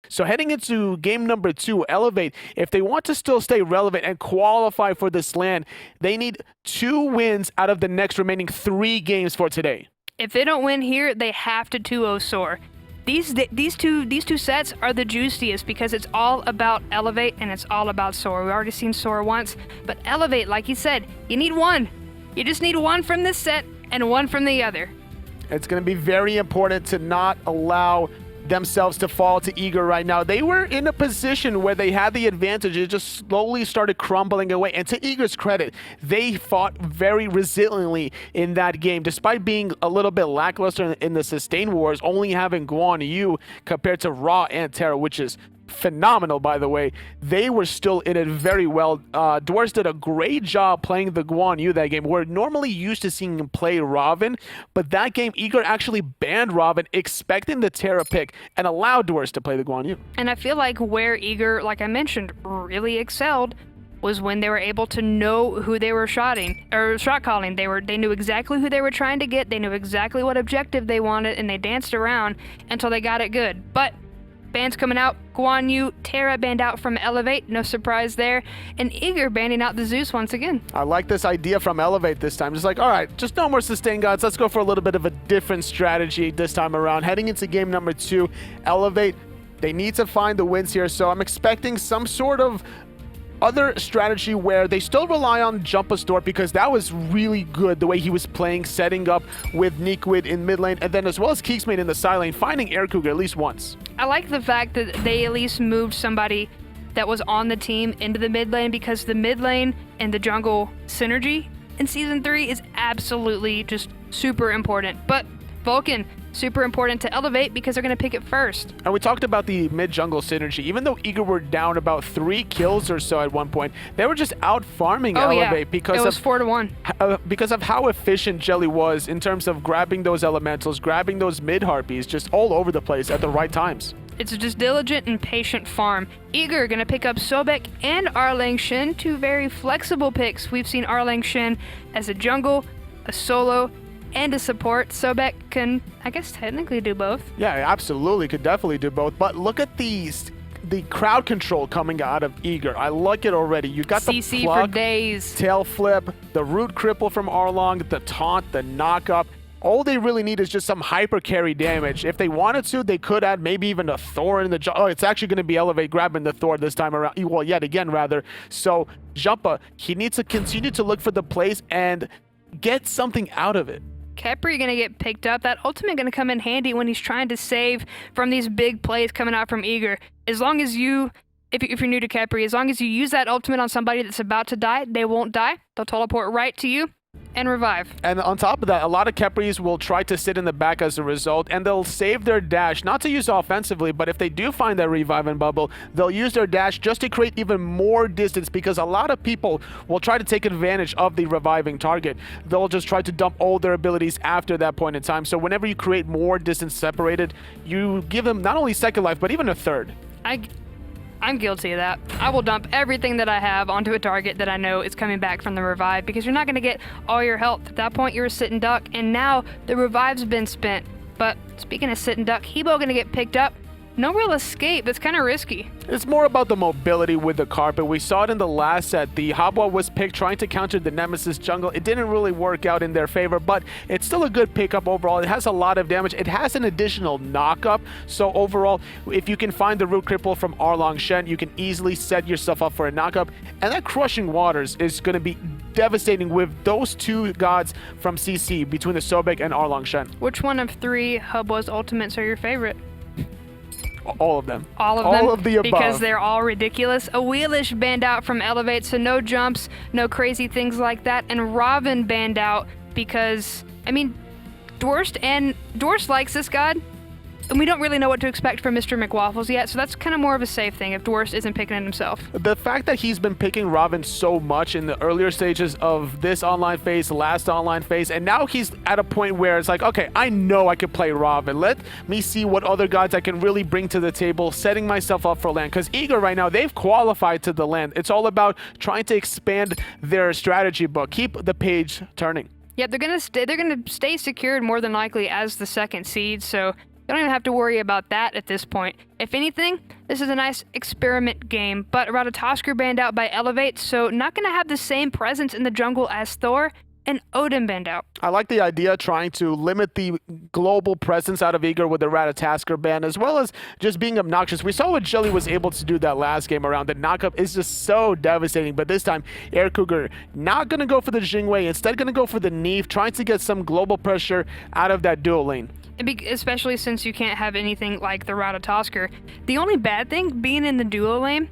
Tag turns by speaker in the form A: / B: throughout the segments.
A: So heading into game number 2, eLevate, if they want to still stay relevant and qualify for this LAN, they need 2 wins out of the next remaining 3 games for today.
B: If they don't win here, they have to 2-0 Soar. These two sets are the juiciest because it's all about eLevate and it's all about Soar. We've already seen Soar once, but eLevate, like you said, you need 1. You just need 1 from this set and 1 from the other.
A: It's going to be very important to not allow themselves to fall to Eager right now. They were in a position where they had the advantage. It just slowly started crumbling away. And to Eager's credit, they fought very resiliently in that game, despite being a little bit lackluster in the sustain wars, only having Guan Yu compared to Ra and Terra, which is phenomenal, by the way. They were still in it very well. Dwurst did a great job playing the Guan Yu that game. We're normally used to seeing him play Robin, but that game, Eager actually banned Robin, expecting the Terra pick, and allowed Dwurst to play the Guan Yu.
B: And I feel like where Eager, like I mentioned, really excelled was when they were able to know who they were shot calling. They knew exactly who they were trying to get. They knew exactly what objective they wanted, and they danced around until they got it good. But bans coming out, Guan Yu, Terra banned out from eLevate, no surprise there, and Eager banning out the Zeus once again.
A: I like this idea from eLevate this time. Just like, all right, just no more sustain gods. Let's go for a little bit of a different strategy this time around. Heading into game number 2, eLevate, they need to find the wins here, so I'm expecting some sort of other strategy where they still rely on Jumpahhh because that was really good the way he was playing, setting up with Niqued in mid lane, and then as well as KeegsMate in the side lane, finding AirCougar at least once.
B: I like the fact that they at least moved somebody that was on the team into the mid lane, because the mid lane and the jungle synergy in Season 3 is absolutely just super important. But Vulcan, super important to eLevate because they're going to pick it first.
A: And we talked about the mid-jungle synergy. Even though Eager were down about 3 kills or so at one point, they were just out-farming eLevate because
B: it was 4-1.
A: Because of how efficient Jellly was in terms of grabbing those elementals, grabbing those mid-harpies, just all over the place at the right times.
B: It's just diligent and patient farm. Eager going to pick up Sobek and Erlang Shen, 2 very flexible picks. We've seen Erlang Shen as a jungle, a solo, and a support. Sobek can, I guess, technically do both.
A: Yeah, absolutely. Could definitely do both. But look at the crowd control coming out of Eager. I like it already. You got
B: CC
A: the plug,
B: for days,
A: tail flip, the root cripple from Erlang, the taunt, the knock-up. All they really need is just some hyper carry damage. If they wanted to, they could add maybe even a Thor in the... Oh, it's actually going to be eLevate grabbing the Thor this time around. Well, yet again, rather. So, Jumpahhh, he needs to continue to look for the plays and get something out of it.
B: Khepri going to get picked up. That ultimate going to come in handy when he's trying to save from these big plays coming out from Eager. As long as you, if you're new to Khepri, as long as you use that ultimate on somebody that's about to die, they won't die. They'll teleport right to you and revive.
A: And on top of that, a lot of Khepris will try to sit in the back as a result, and they'll save their dash, not to use offensively, but if they do find that revive and bubble, they'll use their dash just to create even more distance, because a lot of people will try to take advantage of the reviving target. They'll just try to dump all their abilities after that point in time. So whenever you create more distance separated, you give them not only second life, but even a third.
B: I'm guilty of that. I will dump everything that I have onto a target that I know is coming back from the revive, because you're not going to get all your health. At that point, you're a sit and duck, and now the revive's been spent. But speaking of sit and duck, Hebo going to get picked up. No real escape. That's kind of risky.
A: It's more about the mobility with the carpet. We saw it in the last set. The Habwa was picked trying to counter the Nemesis jungle. It didn't really work out in their favor, but it's still a good pickup overall. It has a lot of damage. It has an additional knock-up. So overall, if you can find the root cripple from Erlang Shen, you can easily set yourself up for a knock-up. And that Crushing Waters is going to be devastating with those 2 gods from CC between the Sobek and Erlang Shen.
B: Which one of 3 Habwa's ultimates are your favorite?
A: All of them.
B: All of them?
A: All of the above.
B: Because they're all ridiculous. A Wheelish banned out from eLevate, so no jumps, no crazy things like that. And Robin banned out because, I mean, Dwurst likes this god, and we don't really know what to expect from Mr. McWafflez yet, so that's kind of more of a safe thing if Dwurst isn't picking it himself.
A: The fact that he's been picking Robin so much in the earlier stages of this online phase, last online phase, and now he's at a point where it's like, okay, I know I can play Robin. Let me see what other gods I can really bring to the table, setting myself up for LAN. Because Eager right now, they've qualified to the LAN. It's all about trying to expand their strategy book, keep the page turning.
B: Yeah, they're gonna stay secured more than likely as the 2nd seed, so You don't even have to worry about that at this point. If anything, this is a nice experiment game, but Ratatoskr banned out by eLevate, so not going to have the same presence in the jungle as Thor, and Odin banned out.
A: I like the idea of trying to limit the global presence out of Eager with the Ratatoskr ban, as well as just being obnoxious. We saw what Jellly was able to do that last game around. The knockup is just so devastating, but this time, AirCougar not going to go for the Jingwei, instead going to go for the Neith, trying to get some global pressure out of that dual lane.
B: Especially since you can't have anything like the Ratatoskr. The only bad thing being in the duo lane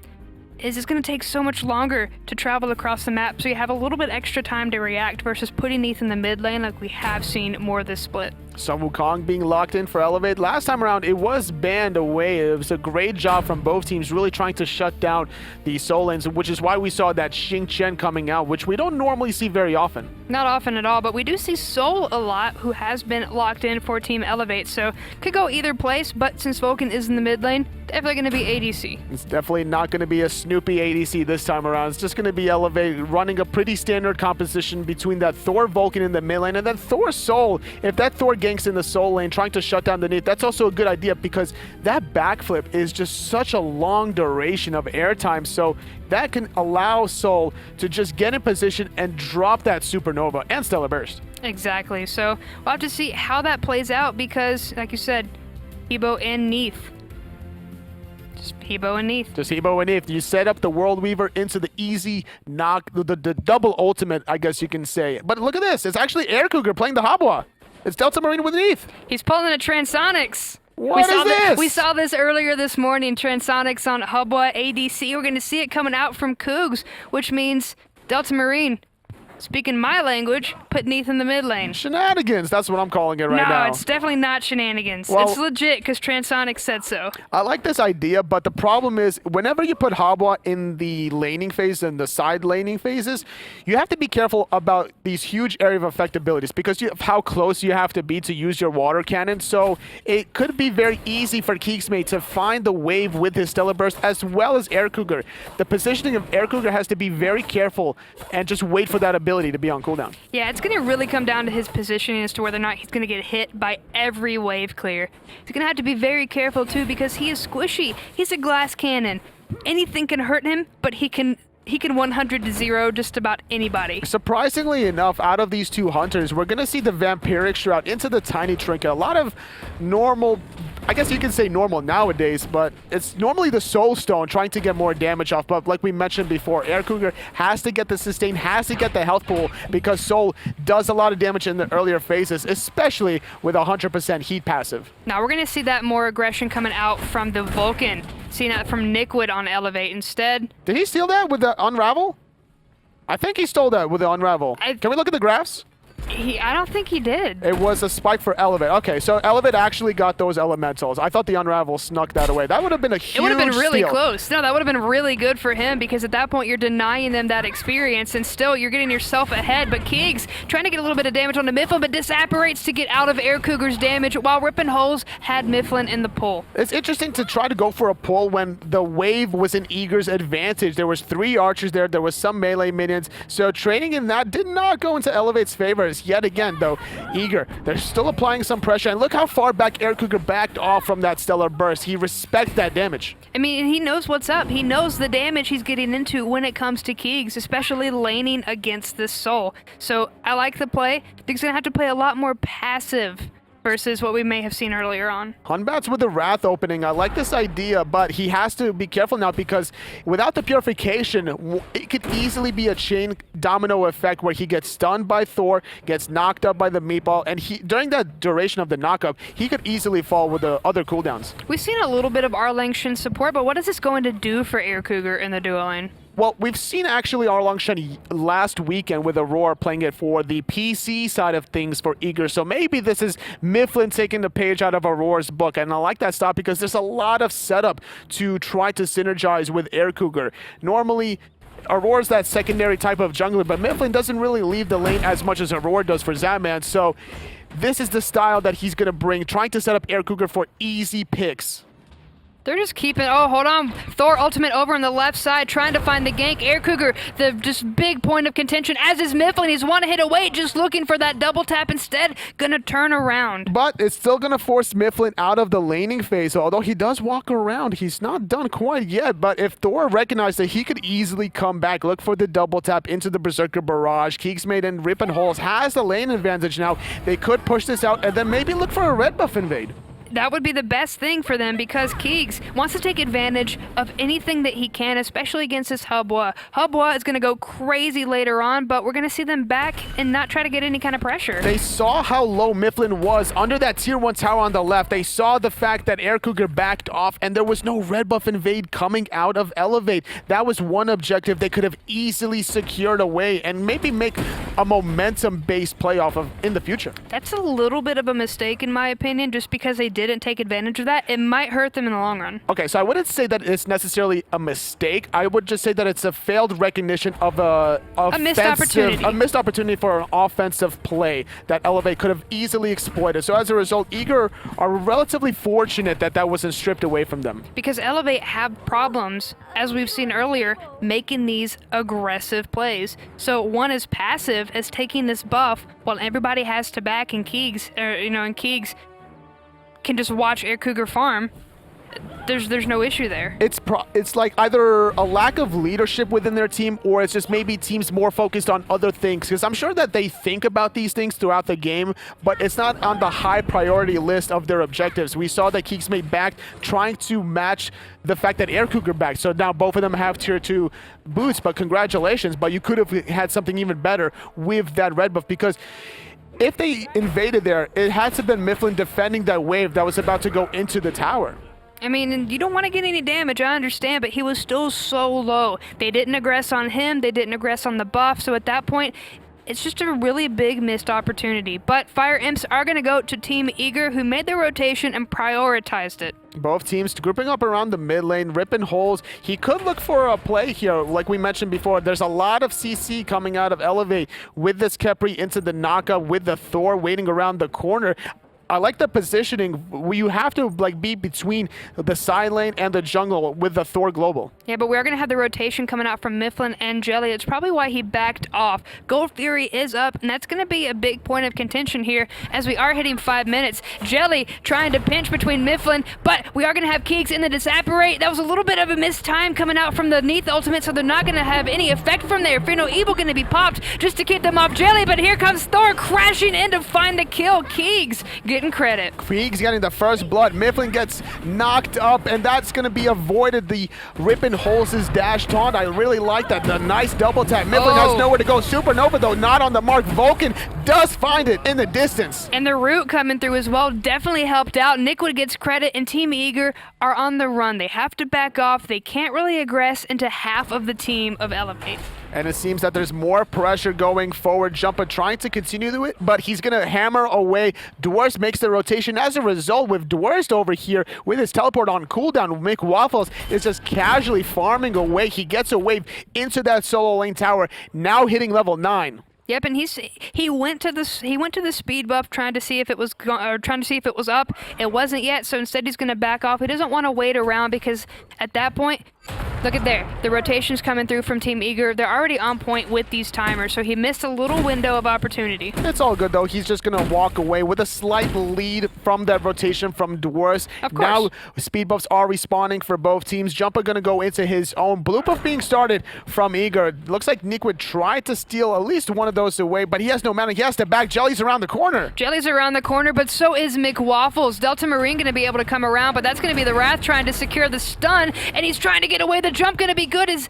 B: is it's going to take so much longer to travel across the map, so you have a little bit extra time to react versus putting Neith in the mid lane like we have seen more this split.
A: So Wukong being locked in for eLevate. Last time around, it was banned away. It was a great job from both teams really trying to shut down the soul lanes, which is why we saw that Xing Chen coming out, which we don't normally see very often.
B: Not often at all, but we do see Soul a lot, who has been locked in for Team eLevate, so could go either place, but since Vulcan is in the mid lane, definitely going to be ADC.
A: It's definitely not going to be a Snoopy ADC this time around. It's just going to be eLevate running a pretty standard composition between that Thor Vulcan in the mid lane and then Thor Soul. If that Thor ganks in the soul lane trying to shut down the Neith, that's also a good idea because that backflip is just such a long duration of airtime, so that can allow Soul to just get in position and drop that Supernova and Stellar Burst.
B: Exactly, so we'll have to see how that plays out because, like you said, Hebo and Neith. Just Hebo and Neith.
A: Just Hebo and Neith. You set up the World Weaver into the easy knock, the double ultimate, I guess you can say. But look at this. It's actually AirCougar playing the Habwa. It's Delta Marine with Neith.
B: He's pulling a Transonics.
A: What is this?
B: We saw this earlier this morning, Transonics on Habwa ADC. We're going to see it coming out from Cougs, which means Delta Marine, speaking my language, put Neith in the mid lane.
A: Shenanigans. That's what I'm calling it right now.
B: No, it's definitely not shenanigans.
A: Well,
B: it's legit because Transonics said so.
A: I like this idea, but the problem is whenever you put Habwa in the laning phase and the side laning phases, you have to be careful about these huge area of effect abilities because of how close you have to be to use your water cannon. So it could be very easy for KeegsMate to find the wave with his Stellar Burst as well as AirCougar. The positioning of AirCougar has to be very careful and just wait for that ability to be on cooldown.
B: Yeah, it's going to really come down to his positioning as to whether or not he's going to get hit by every wave clear. He's going to have to be very careful too because he is squishy. He's a glass cannon. Anything can hurt him, but he can 100 to 0 just about anybody.
A: Surprisingly enough, out of these two hunters, we're going to see the Vampiric Shroud into the Tiny Trinket. A lot of normal, I guess you can say normal nowadays, but it's normally the Soul Stone trying to get more damage off. But like we mentioned before, AirCougar has to get the sustain, has to get the health pool because Soul does a lot of damage in the earlier phases, especially with 100% heat passive.
B: Now we're going to see that more aggression coming out from the Vulcan. Seeing that from Niqued on eLevate instead.
A: Did he steal that with the Unravel? I think he stole that with the Unravel. Can we look at the graphs?
B: I don't think he did.
A: It was a spike for eLevate. Okay, so eLevate actually got those elementals. I thought the Unravel snuck that away. That would have been a huge
B: It would have been really
A: steal.
B: close. No, that would have been really good for him because at that point you're denying them that experience and still you're getting yourself ahead. But Keegs trying to get a little bit of damage on the Myflin, but disapparates to get out of AirCougar's damage while Rippin Holes had Myflin in the pull.
A: It's interesting to try to go for a pull when the wave was in Eager's advantage. There was 3 archers there. There was some melee minions. So trading in that did not go into eLevate's favor. Yet again, though, Eager, they're still applying some pressure. And look how far back AirCougar backed off from that Stellar Burst. He respects that damage.
B: I mean, he knows what's up. He knows the damage he's getting into when it comes to Keegs, especially laning against this Soul. So I like the play. I think he's going to have to play a lot more passive versus what we may have seen earlier on.
A: Hunbat's with the Wrath opening. I like this idea, but he has to be careful now because without the Purification, it could easily be a chain domino effect where he gets stunned by Thor, gets knocked up by the meatball, and during that duration of the knockup, he could easily fall with the other cooldowns.
B: We've seen a little bit of Erlang Shen support, but what is this going to do for AirCougar in the duo lane?
A: Well, we've seen actually Erlang Shen last weekend with Aurora playing it for the PC side of things for Eager. So maybe this is Myflin taking the page out of Aurora's book. And I like that stop because there's a lot of setup to try to synergize with AirCougar. Normally, Aurora's that secondary type of jungler, but Myflin doesn't really leave the lane as much as Aurora does for Zatman. So this is the style that he's going to bring, trying to set up AirCougar for easy picks.
B: They're just keeping, oh, hold on. Thor ultimate over on the left side, trying to find the gank. AirCougar, the just big point of contention, as is Myflin. He's one hit away, just looking for that double tap instead. Gonna turn around.
A: But it's still gonna force Myflin out of the laning phase, although he does walk around. He's not done quite yet, but if Thor recognized that he could easily come back, look for the double tap into the Berserker Barrage. KeegsMate and Rippin has the lane advantage now. They could push this out and then maybe look for a red buff invade.
B: That would be the best thing for them because Keegs wants to take advantage of anything that he can, especially against this Hubwa. Hubwa is going to go crazy later on, but we're going to see them back and not try to get any kind of pressure.
A: They saw how low Myflin was under that tier 1 tower on the left. They saw the fact that AirCougar backed off and there was no red buff invade coming out of eLevate. That was one objective they could have easily secured away and maybe make a momentum-based playoff of in the future.
B: That's a little bit of a mistake in my opinion, just because they didn't take advantage of that. It might hurt them in the long run.
A: Okay, so I wouldn't say that it's necessarily a mistake. I would just say that it's a failed recognition of a
B: missed opportunity.
A: A missed opportunity for an offensive play that eLevate could have easily exploited. So as a result, Eager are relatively fortunate that that wasn't stripped away from them.
B: Because eLevate have problems, as we've seen earlier, making these aggressive plays. So one is passive as taking this buff while everybody has to back and Keegs, and Keegs can just watch AirCougar farm. There's no issue there.
A: It's like either a lack of leadership within their team or it's just maybe teams more focused on other things, because I'm sure that they think about these things throughout the game, but it's not on the high priority list of their objectives. We saw that KeegsMate backed, trying to match the fact that AirCougar backed, so now both of them have tier 2 boots, but congratulations, but you could have had something even better with that red buff, because if they invaded there, it had to have been Myflin defending that wave that was about to go into the tower.
B: I mean, you don't want to get any damage, I understand, but he was still so low. They didn't aggress on him, they didn't aggress on the buff, so at that point, it's just a really big missed opportunity. But Fire Imps are going to go to Team Eager, who made their rotation and prioritized it.
A: Both teams grouping up around the mid lane. Rippin he could look for a play here. Like we mentioned before, there's a lot of CC coming out of eLevate with this Khepri into the knockup with the Thor waiting around the corner. I like the positioning. You have to be between the side lane and the jungle with the Thor global.
B: Yeah, but we're going to have the rotation coming out from Myflin and Jellly. It's probably why he backed off. Gold Fury is up, and that's going to be a big point of contention here as we are hitting 5 minutes. Jellly trying to pinch between Myflin, but we are going to have Keegs in the Disapparate. That was a little bit of a missed time coming out from the Neith ultimate, so they're not going to have any effect from there. Fear No Evil going to be popped just to keep them off Jellly, but here comes Thor crashing in to find the kill. Keegs getting credit.
A: Keegs getting the first blood. Myflin gets knocked up, and that's going to be avoided. The Rippin his dash taunt. I really like that. The nice double tap. Myflin has nowhere to go. Supernova, though, not on the mark. Vulcan does find it in the distance.
B: And the root coming through as well definitely helped out. Niqued gets credit, and Team Eager are on the run. They have to back off. They can't really aggress into half of the team of eLevate.
A: And it seems that there's more pressure going forward. Jumpahhh trying to continue it, but he's going to hammer away. Dwurst makes the rotation. As a result, with Dwurst over here with his teleport on cooldown, McWafflez is just casually farming away. He gets a wave into that solo lane tower, now hitting level 9.
B: Yep, and he went to the speed buff trying to see if it was up. It wasn't yet, so instead he's going to back off. He doesn't want to wait around because at that point, look at there, the rotation's coming through from Team Eager. They're already on point with these timers, so he missed a little window of opportunity.
A: It's all good though. He's just going to walk away with a slight lead from that rotation from Dwurst.
B: Of course.
A: Now speed buffs are respawning for both teams. Jumpahhh going to go into his own. Blue buff being started from Eager. Looks like Niqued tried to steal at least one of those away, but he has no mana. He has to back. Jellly's around the corner.
B: Jelly's around the corner, but so is McWafflez. Delta Marine going to be able to come around, but that's going to be the Wrath trying to secure the stun, and he's trying to get away. The jump going to be good as...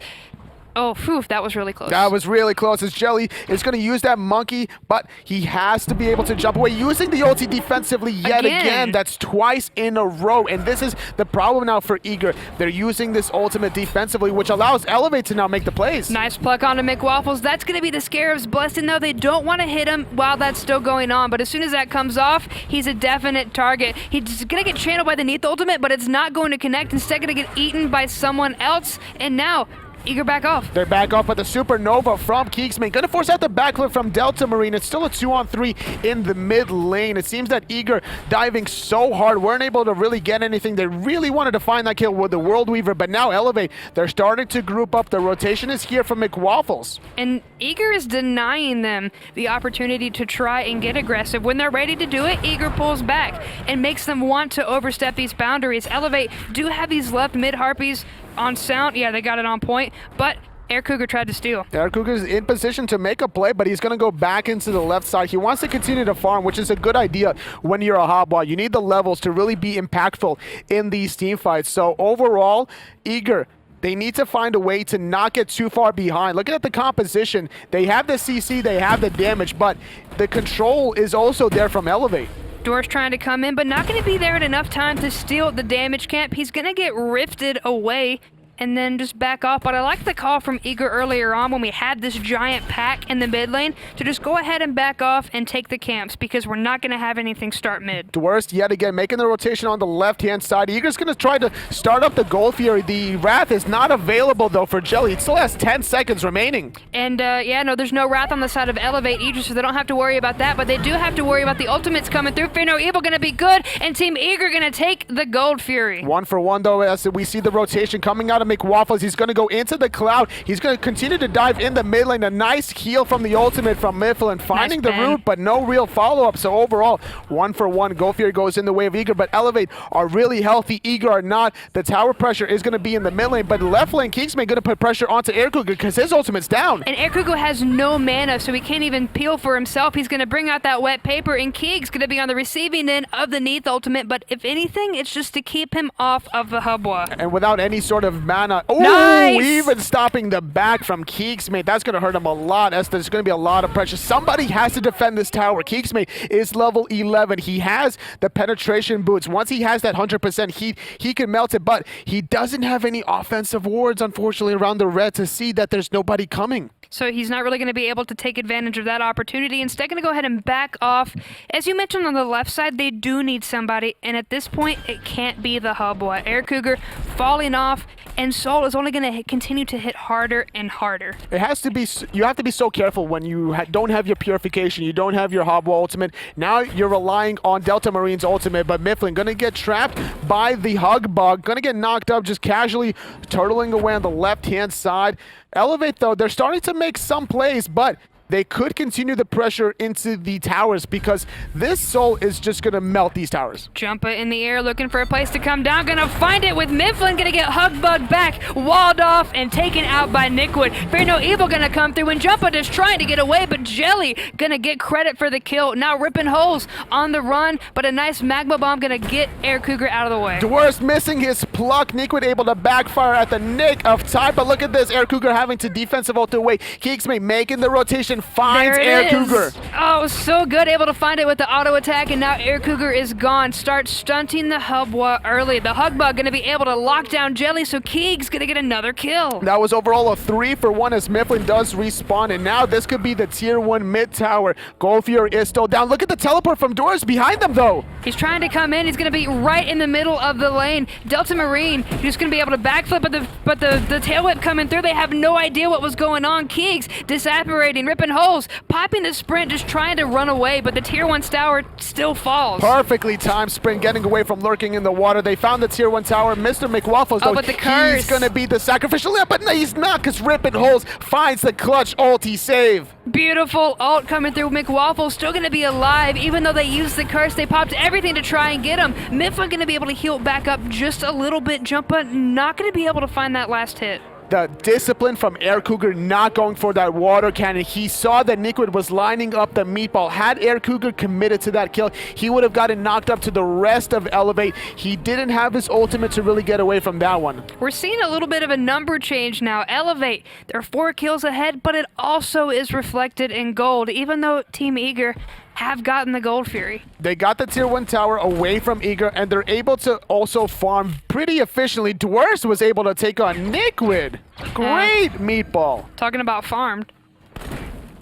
B: Oh, phew, that was really close.
A: That was really close as Jellly is going to use that monkey, but he has to be able to jump away using the ulti defensively yet again. That's twice in a row, and this is the problem now for Eager. They're using this ultimate defensively, which allows eLevate to now make the plays.
B: Nice pluck onto McWafflez. That's going to be the Scarab's Blessing, though. They don't want to hit him while that's still going on, but as soon as that comes off, he's a definite target. He's going to get channeled by the Neith ultimate, but it's not going to connect. Instead, going to get eaten by someone else, and now Eager back off.
A: They're back off, but the Supernova from KeegsMate gonna force out the backflip from Delta Marine. It's still a 2-on-3 in the mid lane. It seems that Eager diving so hard weren't able to really get anything. They really wanted to find that kill with the World Weaver, but now eLevate, they're starting to group up. The rotation is here from McWafflez.
B: And Eager is denying them the opportunity to try and get aggressive. When they're ready to do it, Eager pulls back and makes them want to overstep these boundaries. eLevate do have these left mid harpies on sound. Yeah, they got it on point, but AirCougar tried to steal.
A: AirCougar is in position to make a play, but he's going to go back into the left side. He wants to continue to farm, which is a good idea when you're a hotbar. You need the levels to really be impactful in these team fights. So overall, Eager, they need to find a way to not get too far behind. Looking at the composition, they have the CC, they have the damage, but the control is also there from eLevate.
B: Dwurst trying to come in, but not going to be there in enough time to steal the damage camp. He's going to get rifted away and then just back off. But I like the call from Eager earlier on when we had this giant pack in the mid lane to just go ahead and back off and take the camps because we're not going to have anything start mid.
A: Dwurst yet again making the rotation on the left-hand side. Eager's going to try to start up the Gold Fury. The Wrath is not available though for Jellly. It still has 10 seconds remaining.
B: And yeah, no, there's no Wrath on the side of eLevate either, so they don't have to worry about that, but they do have to worry about the ultimates coming through. Fear No Evil going to be good, and Team Eager going to take the Gold Fury.
A: 1-for-1 though, as we see the rotation coming out of McWafflez. He's going to go into the cloud. He's going to continue to dive in the mid lane. A nice heal from the ultimate from Myflin, finding the root, but no real follow-up. So overall, 1-for-1. Gold Fury goes in the way of Eager, but eLevate are really healthy. Eager are not. The tower pressure is going to be in the mid lane, but left lane, KeegsMate going to put pressure onto AirCougar because his ultimate's down.
B: And AirCougar has no mana, so he can't even peel for himself. He's going to bring out that wet paper, and Keegs going to be on the receiving end of the Neith ultimate, but if anything, it's just to keep him off of the Hubwa.
A: And without any sort of mana.
B: Nice!
A: Even stopping the back from KeegsMate. That's going to hurt him a lot, as there's going to be a lot of pressure. Somebody has to defend this tower. KeegsMate is level 11. He has the penetration boots. Once he has that 100% heat, he can melt it, but he doesn't have any offensive wards, unfortunately, around the red to see that there's nobody coming.
B: So he's not really going to be able to take advantage of that opportunity. Instead, going to go ahead and back off. As you mentioned on the left side, they do need somebody, and at this point, it can't be the Hubwa. AirCougar falling off, and Soul is only going to continue to hit harder and harder.
A: It has to be. You have to be so careful when you don't have your purification, you don't have your Hubwa ultimate. Now you're relying on Delta Marine's ultimate, but Myflin going to get trapped by the Hug Bug, going to get knocked up, just casually turtling away on the left-hand side. eLevate, though, they're starting to make some plays, but they could continue the pressure into the towers because this Soul is just going to melt these towers.
B: Jumpahhh in the air looking for a place to come down. Going to find it with Myflin. Going to get Hugbug back, walled off, and taken out by Niqued. Fear No Evil going to come through, and Jumpahhh just trying to get away, but Jellly going to get credit for the kill. Now Rippin holes on the run, but a nice Magma Bomb going to get AirCougar out of the way.
A: Dwurst missing his pluck. Niqued able to backfire at the nick of time, but look at this. AirCougar having to defensive ult away. KeegsMate making the rotation. Finds AirCougar.
B: Oh, so good. Able to find it with the auto attack, and now AirCougar is gone. Start stunting the Hubwa early. The Hugbug going to be able to lock down Jellly, so Keegs going to get another kill.
A: That was overall a 3-for-1 as Myflin does respawn, and now this could be the tier 1 mid tower. Gold Fury is still down. Look at the teleport from Dwurst behind them, though.
B: He's trying to come in. He's going to be right in the middle of the lane. Delta Marine just going to be able to backflip, but the tail whip coming through. They have no idea what was going on. Keegs disapparating, ripping holes, popping the sprint, just trying to run away, but the tier 1 tower still falls.
A: Perfectly timed sprint, getting away from lurking in the water. They found the tier 1 tower. Mr. McWafflez, though,
B: but the curse.
A: He's going to be the sacrificial lamp, but no, he's not, because Rippin holes finds the clutch ulti save.
B: Beautiful ult coming through. McWafflez still going to be alive, even though they used the curse. They popped everything to try and get him. Myflin going to be able to heal back up just a little bit. Jumpahhh not going to be able to find that last hit.
A: The discipline from AirCougar not going for that water cannon. He saw that Niqued was lining up the meatball. Had AirCougar committed to that kill, he would have gotten knocked up to the rest of eLevate. He didn't have his ultimate to really get away from that one.
B: We're seeing a little bit of a number change now. eLevate, they're 4 kills ahead, but it also is reflected in gold, even though Team Eager have gotten the Gold Fury.
A: They got the tier 1 tower away from Eager, and they're able to also farm pretty efficiently. Dwurst was able to take on Niqued. Great meatball.
B: Talking about farmed.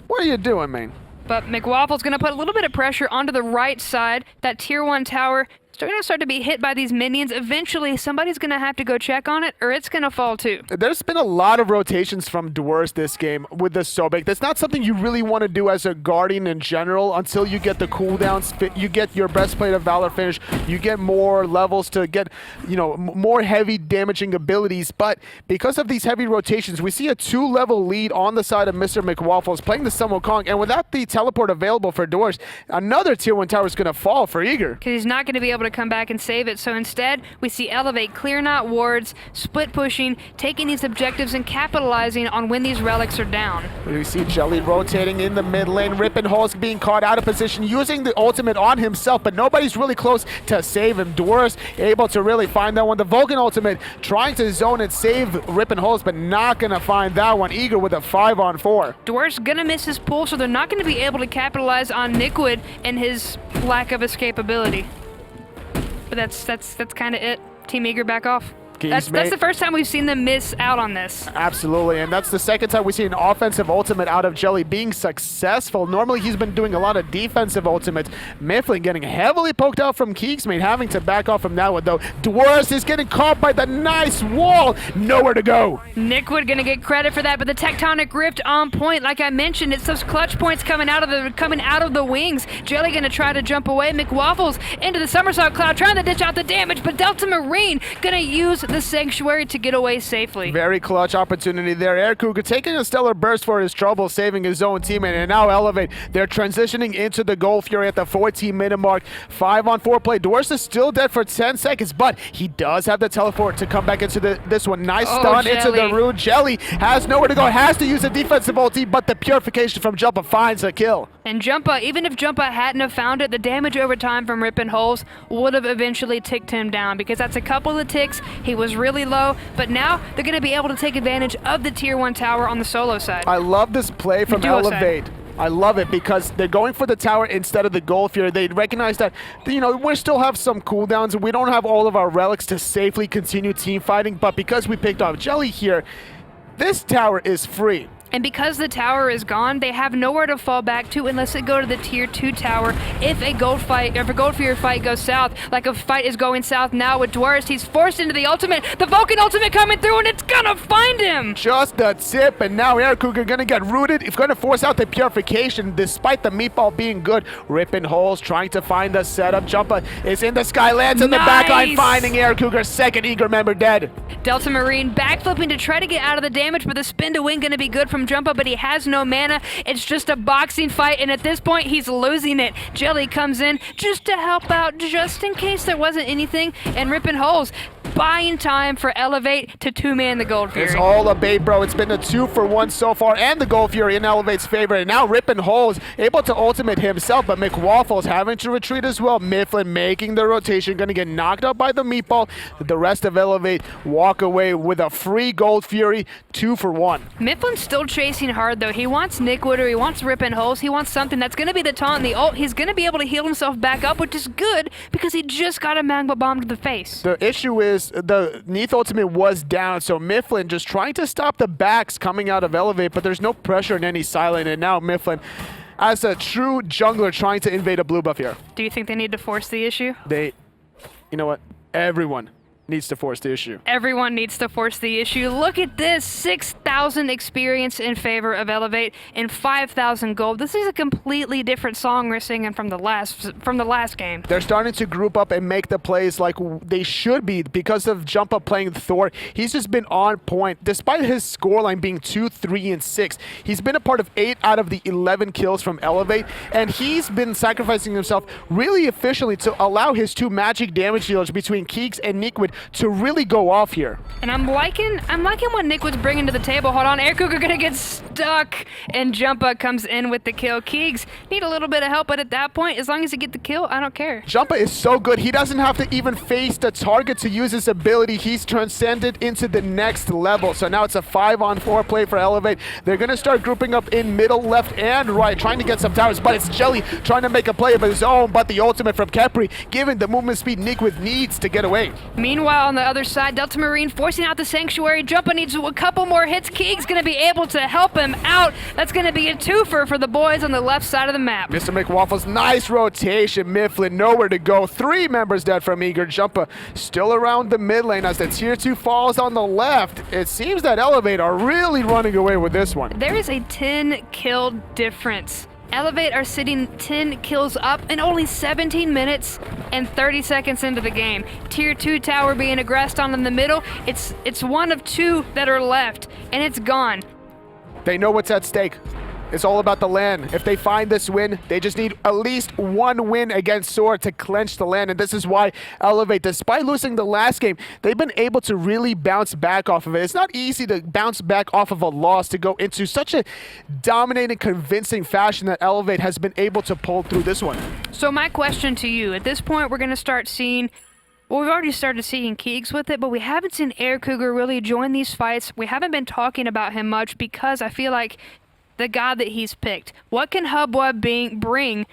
A: What are you doing, man?
B: But McWafflez going to put a little bit of pressure onto the right side. That tier 1 tower They're going to start to be hit by these minions. Eventually, somebody's going to have to go check on it, or it's going to fall too.
A: There's been a lot of rotations from Dwurst this game with the Sobek. That's not something you really want to do as a Guardian in general until you get the cooldowns, you get your Breastplate of Valor finish, you get more levels to get, more heavy damaging abilities. But because of these heavy rotations, we see a 2-level lead on the side of Mr. McWafflez playing the Sun Wukong. And without the teleport available for Dwurst, another tier 1 tower is going to fall for Eager.
B: Because he's not going to be able to come back and save it. So instead, we see eLevate clearing out wards, split pushing, taking these objectives and capitalizing on when these relics are down.
A: We see Jellly rotating in the mid lane. Rippin being caught out of position, using the ultimate on himself, but nobody's really close to save him. Dwurst able to really find that one. The Vulcan ultimate trying to zone and save Rippin, but not going to find that one. Eager with a 5-on-4.
B: Dwurst going to miss his pull, so they're not going to be able to capitalize on Niqued and his lack of escapability. But that's kind of it. Team Eager back off. That's the first time we've seen them miss out on this.
A: Absolutely, and that's the second time we see an offensive ultimate out of Jellly being successful. Normally he's been doing a lot of defensive ultimates. Myflin getting heavily poked out from KeegsMate, having to back off from that one though. Dwurst is getting caught by the nice wall. Nowhere to go.
B: Niqued gonna get credit for that, but the Tectonic Rift on point. Like I mentioned, it's those clutch points coming out of the wings. Jellly gonna try to jump away. McWafflez into the somersault cloud, trying to ditch out the damage, but Delta Marine gonna use the Sanctuary to get away safely.
A: Very clutch opportunity there. AirCougar taking a stellar burst for his trouble, saving his own teammate, and now eLevate. They're transitioning into the Gold Fury at the 14-minute mark. 5-on-4 play. Dwurst is still dead for 10 seconds, but he does have the teleport to come back into this one. Nice stun into the rune. Jellly has nowhere to go, has to use a defensive ulti, but the purification from Jumpahhh finds a kill.
B: And Jumpahhh, even if Jumpahhh hadn't have found it, the damage over time from Rippin would have eventually ticked him down, because that's a couple of ticks. He was really low, but now they're going to be able to take advantage of the tier 1 tower on the solo side.
A: I love this play from eLevate. I love it because they're going for the tower instead of the Gold Fury. They recognize that, we still have some cooldowns and we don't have all of our relics to safely continue team fighting, but because we picked off Jellly here, this tower is free.
B: And because the tower is gone, they have nowhere to fall back to unless they go to the tier 2 tower. If a Gold Fury fight goes south, like a fight is going south now with Dwurst, he's forced into the ultimate. The Vulcan ultimate coming through, and it's gonna find him!
A: Just a tip, and now AirCougar gonna get rooted. It's gonna force out the purification, despite the meatball being good. Rippin trying to find the setup. Jumpahhh is in the sky, lands in the backline, finding AirCougar. Second Eager member dead.
B: Delta Marine backflipping to try to get out of the damage, but the spin to win gonna be good from Jumpahhh, but he has no mana. It's just a boxing fight, and at this point, he's losing it. Jellly comes in just to help out, just in case there wasn't anything, and Rippin buying time for eLevate to 2-man the Gold Fury.
A: It's all a bait, bro. It's been a 2-for-1 so far, and the Gold Fury in eLevate's favor. And now Rippin is able to ultimate himself, but McWafflez having to retreat as well. Myflin making the rotation, going to get knocked out by the meatball. The rest of eLevate walk away with a free Gold Fury, 2-for-1.
B: Myflin's still chasing hard, though. He wants Niqued, or he wants Rippin he wants something that's going to be the taunt and the ult. He's going to be able to heal himself back up, which is good because he just got a magma bomb to the face.
A: The issue is the Neith ultimate was down, so Myflin just trying to stop the backs coming out of eLevate, but there's no pressure in any silent, and now Myflin, as a true jungler, trying to invade a blue buff here.
B: Do you think they need to force the issue?
A: You know what? Everyone needs to force the issue.
B: Everyone needs to force the issue. Look at this, 6,000 experience in favor of eLevate and 5,000 gold. This is a completely different song we're singing from the last game.
A: They're starting to group up and make the plays like they should be because of Jumpahhh playing Thor. He's just been on point. Despite his scoreline being 2, 3, and 6, he's been a part of 8 out of the 11 kills from eLevate, and he's been sacrificing himself really efficiently to allow his 2 magic damage dealers between Keegs and Niqued to really go off here.
B: And I'm liking what Niqued's bringing to the table. Hold on, AirCougar gonna get stuck, and Jumpahhh comes in with the kill. Keegs need a little bit of help, but at that point, as long as you get the kill, I don't care.
A: Jumpahhh is so good. He doesn't have to even face the target to use his ability. He's transcended into the next level. So now it's a 5-on-4 play for eLevate. They're gonna start grouping up in middle, left, and right, trying to get some towers, but it's Jellly trying to make a play of his own, but the ultimate from Khepri, given the movement speed Niqued needs to get away.
B: Meanwhile, Meanwhile, on the other side, Delta Marine forcing out the Sanctuary. Jumpahhh needs a couple more hits. Keegs going to be able to help him out. That's going to be a twofer for the boys on the left side of the map.
A: Mr. McWafflez, nice rotation. Myflin, nowhere to go. 3 members dead from Eager. Jumpahhh still around the mid lane as the tier 2 falls on the left. It seems that eLevate are really running away with this one.
B: There is a 10 kill difference. eLevate are sitting 10 kills up in only 17 minutes and 30 seconds into the game. Tier 2 tower being aggressed on in the middle. It's one of 2 that are left, and it's gone.
A: They know what's at stake. It's all about the LAN. If they find this win, they just need at least 1 win against Thor to clinch the LAN. And this is why eLevate, despite losing the last game, they've been able to really bounce back off of it. It's not easy to bounce back off of a loss to go into such a dominating, convincing fashion that eLevate has been able to pull through this one.
B: So my question to you, at this point, we're going to start seeing... Well, we've already started seeing Keegs with it, but we haven't seen AirCougar really join these fights. We haven't been talking about him much because I feel like the guy that he's picked. What can Hubweb bring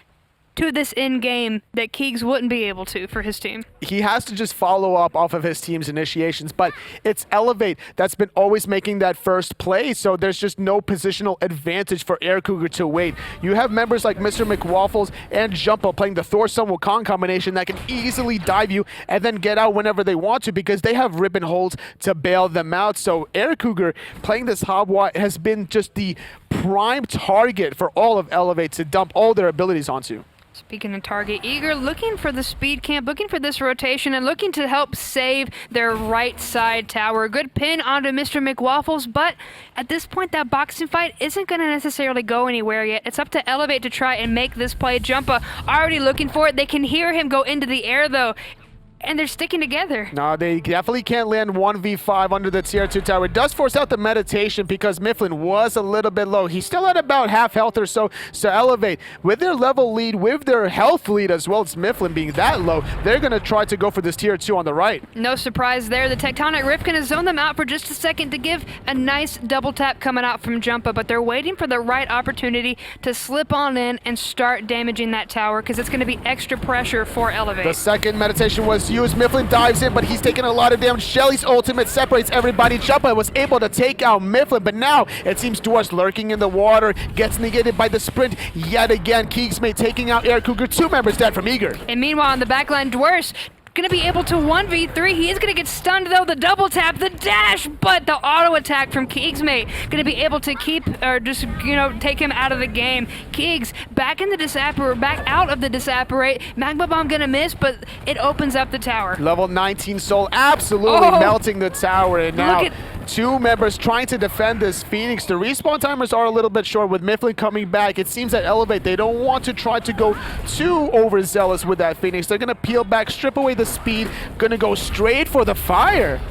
B: to this end game that Keegs wouldn't be able to for his team?
A: He has to just follow up off of his team's initiations, but it's eLevate that's been always making that first play, so there's just no positional advantage for AirCougar to wait. You have members like Mr. McWafflez and Jumpahhh playing the Thor Sun Wukong combination that can easily dive you and then get out whenever they want to because they have Rippin holds to bail them out. So AirCougar playing this Hobwa has been just the prime target for all of eLevate to dump all their abilities onto.
B: Speaking of target, Eager looking for the speed camp, looking for this rotation, and looking to help save their right side tower. Good pin onto Mr. McWafflez, but at this point, that boxing fight isn't going to necessarily go anywhere yet. It's up to eLevate to try and make this play. Jumpahhh already looking for it. They can hear him go into the air, though. And they're sticking together. No,
A: they definitely can't land 1v5 under the tier 2 tower. It does force out the meditation because Myflin was a little bit low. He's still at about half health or so. So eLevate, with their level lead, with their health lead as well as Myflin being that low, they're going to try to go for this tier 2 on the right.
B: No surprise there. The Tectonic Rift going to zone them out for just a second to give a nice double tap coming out from Jumpahhh, but they're waiting for the right opportunity to slip on in and start damaging that tower because it's going to be extra pressure for eLevate.
A: The second meditation was used. Myflin dives in, but he's taking a lot of damage. Jellly's ultimate separates everybody. Jumpahhh was able to take out Myflin, but now it seems Dwurst lurking in the water, gets negated by the sprint yet again. KeegsMate taking out AirCougar, 2 members dead from Eager.
B: And meanwhile, on the backline, Dwurst going to be able to 1v3. He is going to get stunned, though. The double tap, the dash, but the auto attack from KeegsMate going to be able to keep, or just, you know, take him out of the game. Keegs back in the disapparate, back out of the disapparate. Magma Bomb going to miss, but it opens up the tower.
A: Level 19 Soul absolutely melting the tower, and now 2 members trying to defend this Phoenix. The respawn timers are a little bit short with Myflin coming back. It seems that eLevate, they don't want to try to go too overzealous with that Phoenix. They're going to peel back, strip away the speed, going to go straight for the fire.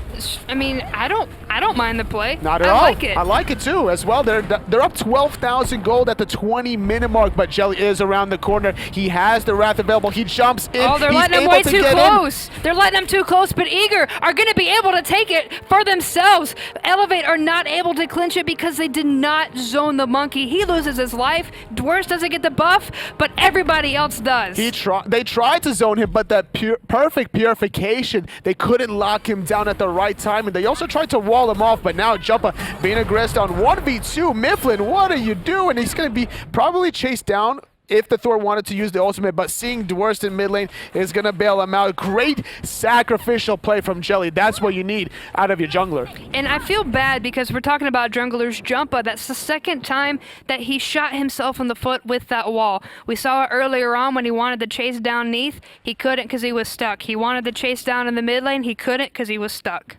B: I mean, I don't mind the play.
A: Not at all.
B: I like it.
A: I like it too as well. They're up 12,000 gold at the 20 minute mark, but Jellly is around the corner. He has the Wrath available. He jumps in.
B: Oh, they're letting him way too close. They're letting him too close, but Eager are going to be able to take it for themselves. eLevate are not able to clinch it because they did not zone the monkey. He loses his life. Dwurst doesn't get the buff, but everybody else does.
A: They tried to zone him, but that perfect purification, they couldn't lock him down at the right time, and they also tried to wall him off, but now Jumpahhh being aggressed on 1v2. Myflin, what are you doing? He's going to be probably chased down if the Thor wanted to use the ultimate, but seeing Dwurst in mid lane is going to bail him out. Great sacrificial play from Jellly. That's what you need out of your jungler.
B: And I feel bad because we're talking about junglers. Jumpahhh, that's the second time that he shot himself in the foot with that wall. We saw it earlier on when he wanted to chase down Neith. He couldn't because he was stuck. He wanted to chase down in the mid lane. He couldn't because he was stuck.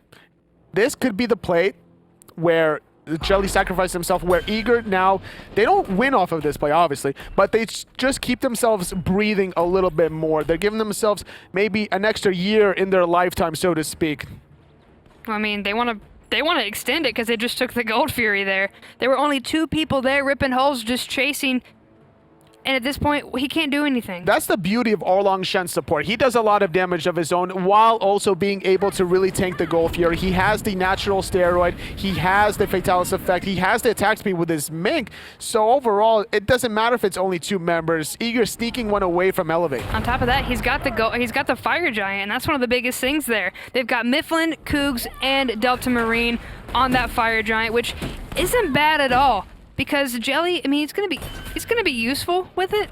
A: This could be the play where Jellly sacrificed himself, where Eager now, they don't win off of this play, obviously, but they just keep themselves breathing a little bit more. They're giving themselves maybe an extra year in their lifetime, so to speak.
B: I mean, they want to extend it because they just took the Gold Fury there. There were only 2 people there ripping holes, just chasing And at this point, he can't do anything.
A: That's the beauty of Erlang Shen's support. He does a lot of damage of his own while also being able to really tank the Gold Fury. He has the natural steroid. He has the Fatalis effect. He has the attack speed with his Mink. So overall, it doesn't matter if it's only 2 members. Eager sneaking one away from eLevate.
B: On top of that, he's got the Fire Giant, and that's one of the biggest things there. They've got Myflin, Cougs, and Delta Marine on that Fire Giant, which isn't bad at all. Because Jellly, I mean, he's gonna be useful with it,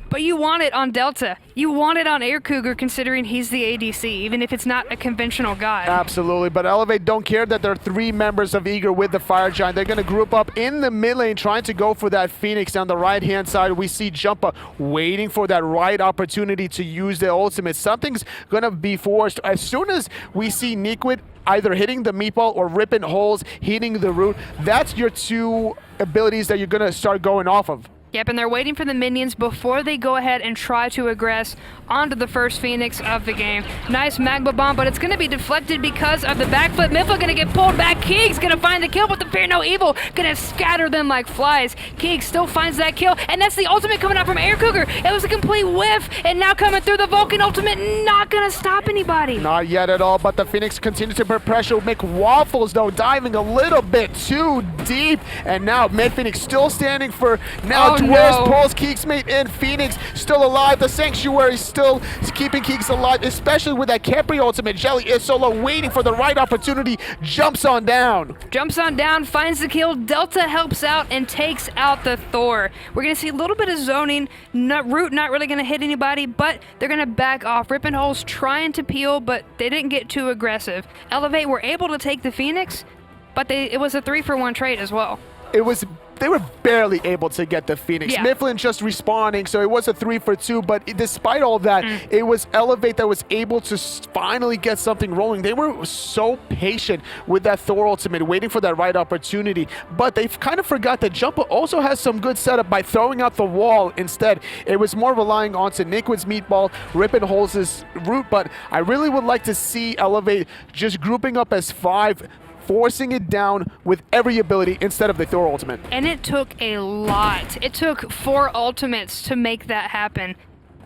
B: but you want it on Delta. You want it on AirCougar, considering he's the ADC, even if it's not a conventional god.
A: Absolutely, but eLevate don't care that there are 3 members of Eager with the Fire Giant. They're going to group up in the mid lane, trying to go for that Phoenix. On the right-hand side, we see Jumpahhh waiting for that right opportunity to use the ultimate. Something's going to be forced. As soon as we see Niqued either hitting the meatball or ripping holes, hitting the root, that's your 2 abilities that you're going to start going off of.
B: Yep, and they're waiting for the minions before they go ahead and try to aggress onto the first Phoenix of the game. Nice Magma Bomb, but it's going to be deflected because of the backflip. Myflin going to get pulled back. Keegs going to find the kill, but the Fear No Evil going to scatter them like flies. Keegs still finds that kill, and that's the ultimate coming out from AirCougar. It was a complete whiff, and now coming through the Vulcan ultimate, not going to stop anybody.
A: Not yet at all, but the Phoenix continues to put pressure. McWafflez, though, diving a little bit too deep, and now Myflin still standing for now. Dwurst pulls KeegsMate in. Phoenix still alive. The Sanctuary still keeping Keegs alive, especially with that Khepri ultimate. Jellly is solo, waiting for the right opportunity. Jumps on down.
B: Jumps on down, finds the kill. Delta helps out and takes out the Thor. We're going to see a little bit of zoning. Root not really going to hit anybody, but they're going to back off. Rippin holes trying to peel, but they didn't get too aggressive. eLevate were able to take the Phoenix, but it was a 3-for-1 trade as well.
A: They were barely able to get the Phoenix.
B: Yeah.
A: Myflin just respawning, so it was a 3-for-2, but despite all that, it was eLevate that was able to finally get something rolling. They were so patient with that Thor ultimate, waiting for that right opportunity, but they kind of forgot that Jumpahhh also has some good setup by throwing out the wall instead. It was more relying onto Niqued's meatball, Rippin holes' root, but I really would like to see eLevate just grouping up as 5, forcing it down with every ability instead of the Thor ultimate.
B: And it took a lot. It took 4 ultimates to make that happen.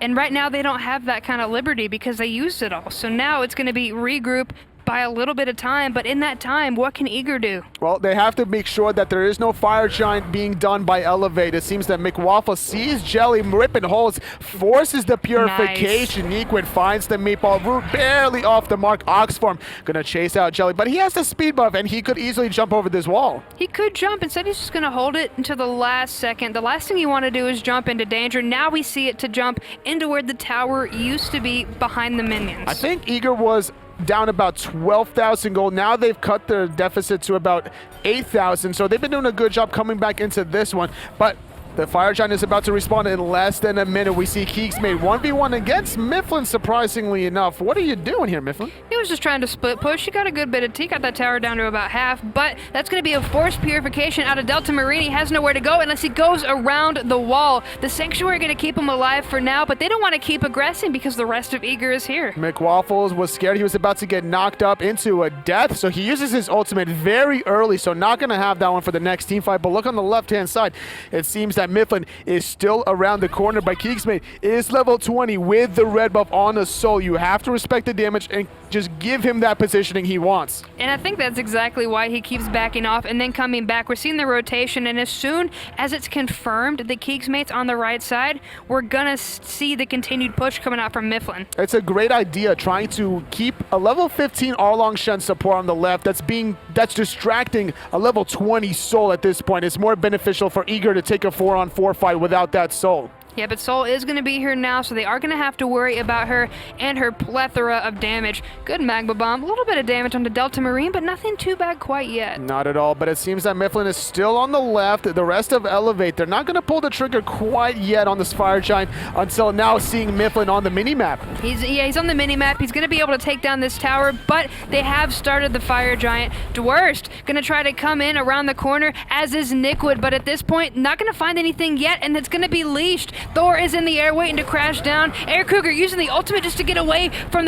B: And right now they don't have that kind of liberty because they used it all. So now it's going to be regroup by a little bit of time, but in that time, what can Eager do?
A: Well, they have to make sure that there is no Fire Giant being done by eLevate. It seems that McWafflez sees Jellly ripping holes, forces the purification. Nice. Niqued finds the meatball, root barely off the mark. Oxform gonna chase out Jellly, but he has the speed buff and he could easily jump over this wall.
B: He could jump. Instead, he's just gonna hold it until the last second. The last thing you want to do is jump into danger. Now we see it to jump into where the tower used to be behind the minions.
A: I think Eager was down about 12,000 gold. Now they've cut their deficit to about 8,000, so they've been doing a good job coming back into this one, but the Fire Giant is about to respawn in less than a minute. We see KeegsMate 1v1 against Myflin, surprisingly enough. What are you doing here, Myflin?
B: He was just trying to split push. He got a good bit of... He got that tower down to about half, but that's going to be a forced purification out of Delta Marine. He has nowhere to go unless he goes around the wall. The Sanctuary going to keep him alive for now, but they don't want to keep aggressing because the rest of Eager is here.
A: McWafflez was scared he was about to get knocked up into a death, so he uses his ultimate very early, so not going to have that one for the next team fight. But look on the left-hand side. It seems that Myflin is still around the corner, but KeegsMate is level 20 with the red buff on the soul. You have to respect the damage and just give him that positioning he wants.
B: And I think that's exactly why he keeps backing off and then coming back. We're seeing the rotation, and as soon as it's confirmed that KeegsMate's on the right side, we're gonna see the continued push coming out from Myflin.
A: It's a great idea trying to keep a level 15 Erlang Shen support on the left that's distracting a level 20 soul at this point. It's more beneficial for Eager to take a 4-on-4 fight without that soul.
B: Yeah, but Soul is going to be here now, so they are going to have to worry about her and her plethora of damage. Good Magma Bomb. A little bit of damage on the Delta Marine, but nothing too bad quite yet.
A: Not at all, but it seems that Myflin is still on the left. The rest of eLevate, they're not going to pull the trigger quite yet on this Fire Giant until now seeing Myflin on the minimap.
B: He's on the minimap. He's going to be able to take down this tower, but they have started the Fire Giant. Dwurst going to try to come in around the corner, as is Niqued, but at this point, not going to find anything yet, and it's going to be leashed. Thor is in the air waiting to crash down. AirCougar using the ultimate just to get away from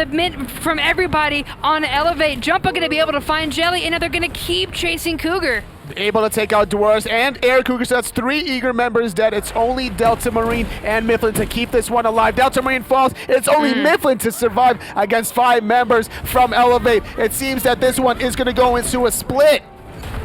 B: from everybody on eLevate. Jumpahhh going to be able to find Jellly, and now they're going to keep chasing Cougar.
A: Able to take out Dwurst and AirCougar, so that's 3 Eager members dead. It's only Delta Marine and Myflin to keep this one alive. Delta Marine falls. It's only Myflin to survive against 5 members from eLevate. It seems that this one is going to go into a split.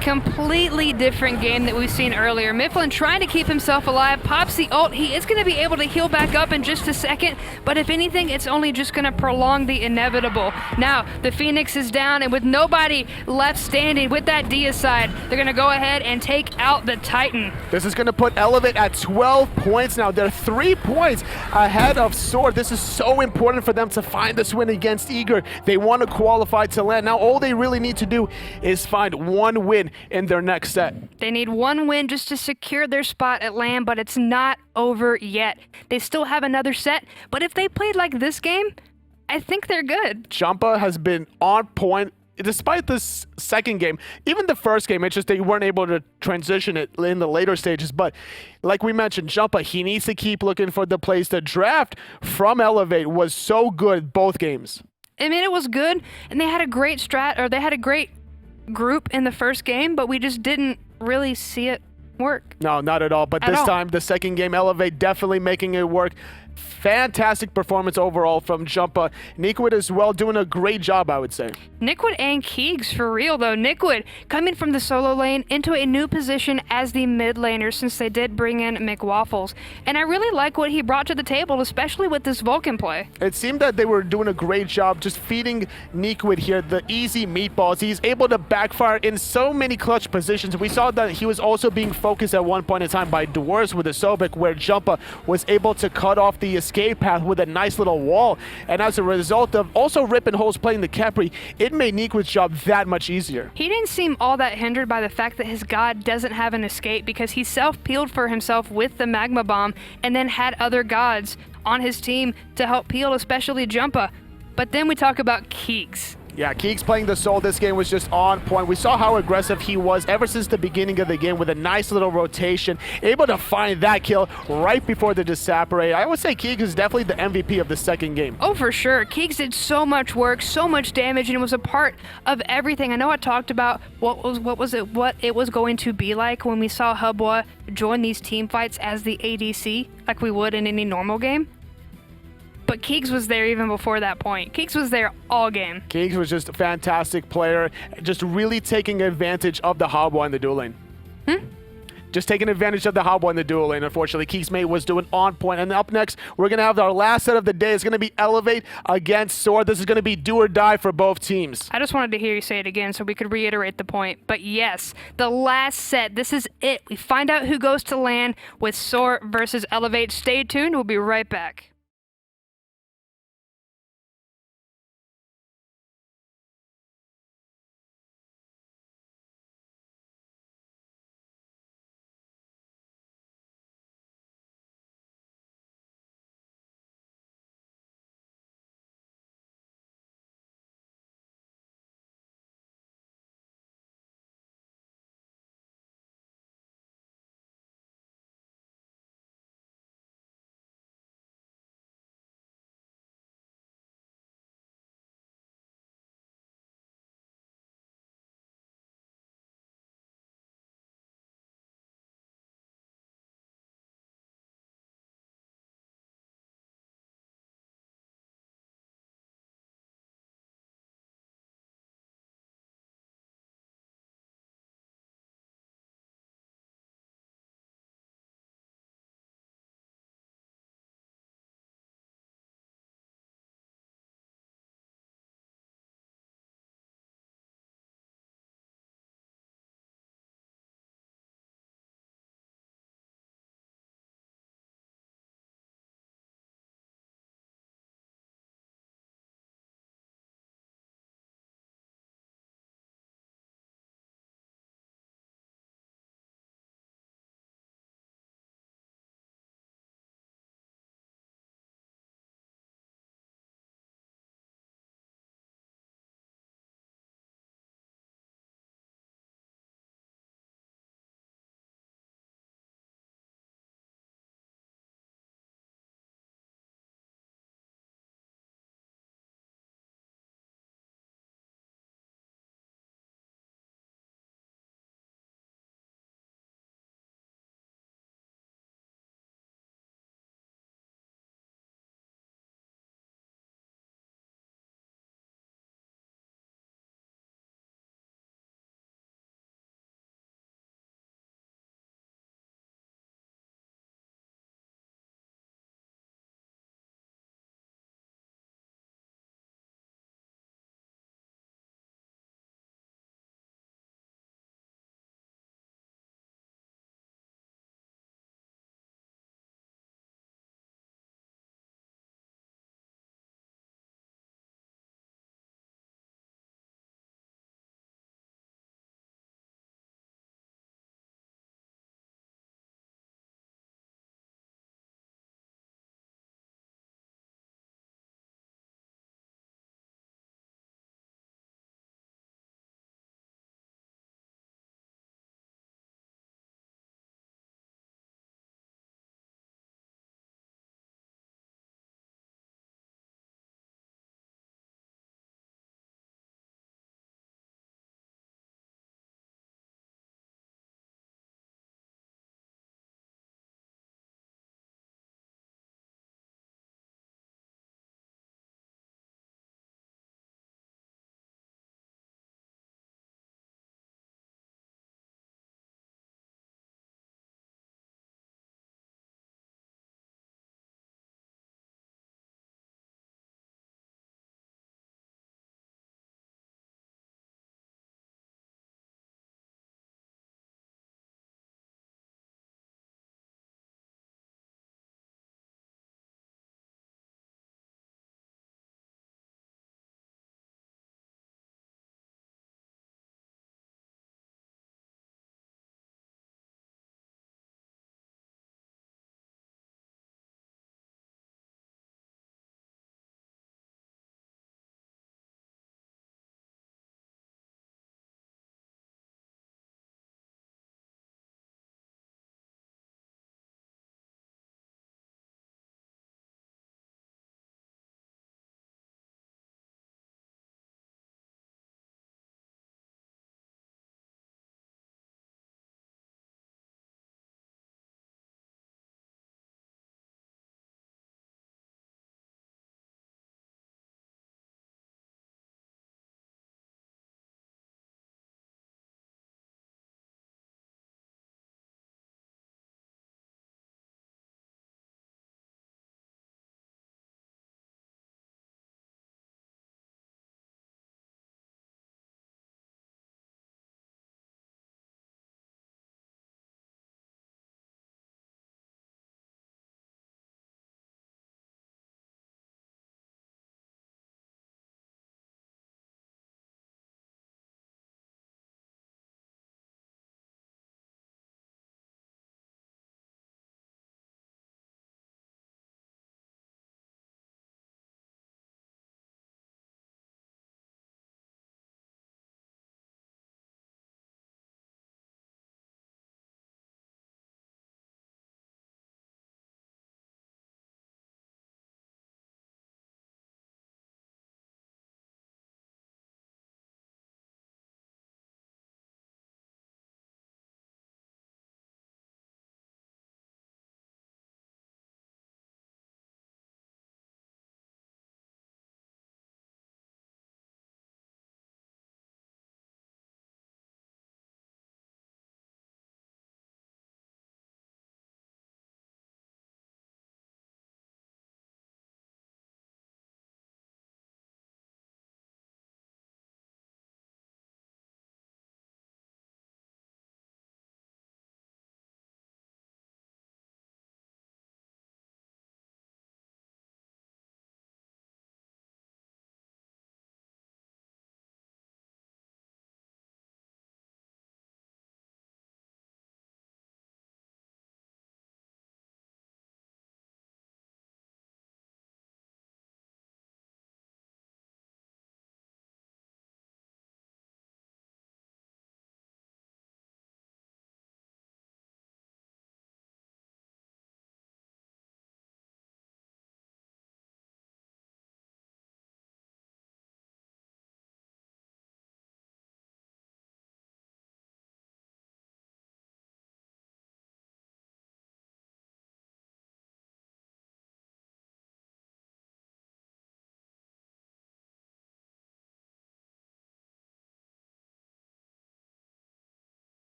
B: Completely different game that we've seen earlier. Myflin trying to keep himself alive, pops the ult. He is going to be able to heal back up in just a second, but if anything, it's only just going to prolong the inevitable. Now, the Phoenix is down, and with nobody left standing with that deicide, they're going to go ahead and take out the Titan.
A: This is going to put eLevate at 12 points now. They're 3 points ahead of Sword. This is so important for them to find this win against Eager. They want to qualify to land. Now, all they really need to do is find 1 win in their next set.
B: They need 1 win just to secure their spot at LAN, but it's not over yet. They still have another set, but if they played like this game, I think they're good.
A: Jumpahhh has been on point despite this second game. Even the first game, it's just they weren't able to transition it in the later stages. But like we mentioned, Jumpahhh, he needs to keep looking for the plays. The draft from eLevate was so good both games.
B: I mean, it was good, and they had a great they had a great group in the first game, but we just didn't really see it work.
A: No, not at all. But this time, the second game, eLevate definitely making it work. Fantastic performance overall from Jumpahhh. Niqued as well, doing a great job, I would say.
B: Niqued and Keegs, for real though. Niqued coming from the solo lane into a new position as the mid laner, since they did bring in McWafflez. And I really like what he brought to the table, especially with this Vulcan play.
A: It seemed that they were doing a great job just feeding Niqued here the easy meatballs. He's able to backfire in so many clutch positions. We saw that he was also being focused at one point in time by Dwurst with the Sobek, where Jumpahhh was able to cut off the escape path with a nice little wall, and as a result of also Rippin holes playing the Khepri, it made Niqued's job that much easier.
B: He didn't seem all that hindered by the fact that his god doesn't have an escape, because he self-peeled for himself with the magma bomb and then had other gods on his team to help peel, especially Jumpahhh. But then we talk about Keegs.
A: Yeah, Keegs playing the soul this game was just on point. We saw how aggressive he was ever since the beginning of the game with a nice little rotation, able to find that kill right before the disapparate. I would say Keegs is definitely the MVP of the second game.
B: Oh, for sure. Keegs did so much work, so much damage, and it was a part of everything. I know I talked about what it was going to be like when we saw Hubwa join these team fights as the ADC, like we would in any normal game. But Keegs was there even before that point. Keegs was there all game.
A: Keegs was just a fantastic player, just really taking advantage of the Hubwa in the duel lane. Just taking advantage of the Hubwa in the duel lane, unfortunately. KeegsMate was doing on point. And up next, we're going to have our last set of the day. It's going to be eLevate against Sword. This is going to be do or die for both teams.
B: I just wanted to hear you say it again so we could reiterate the point. But yes, the last set, this is it. We find out who goes to LAN with Sword versus eLevate. Stay tuned. We'll be right back.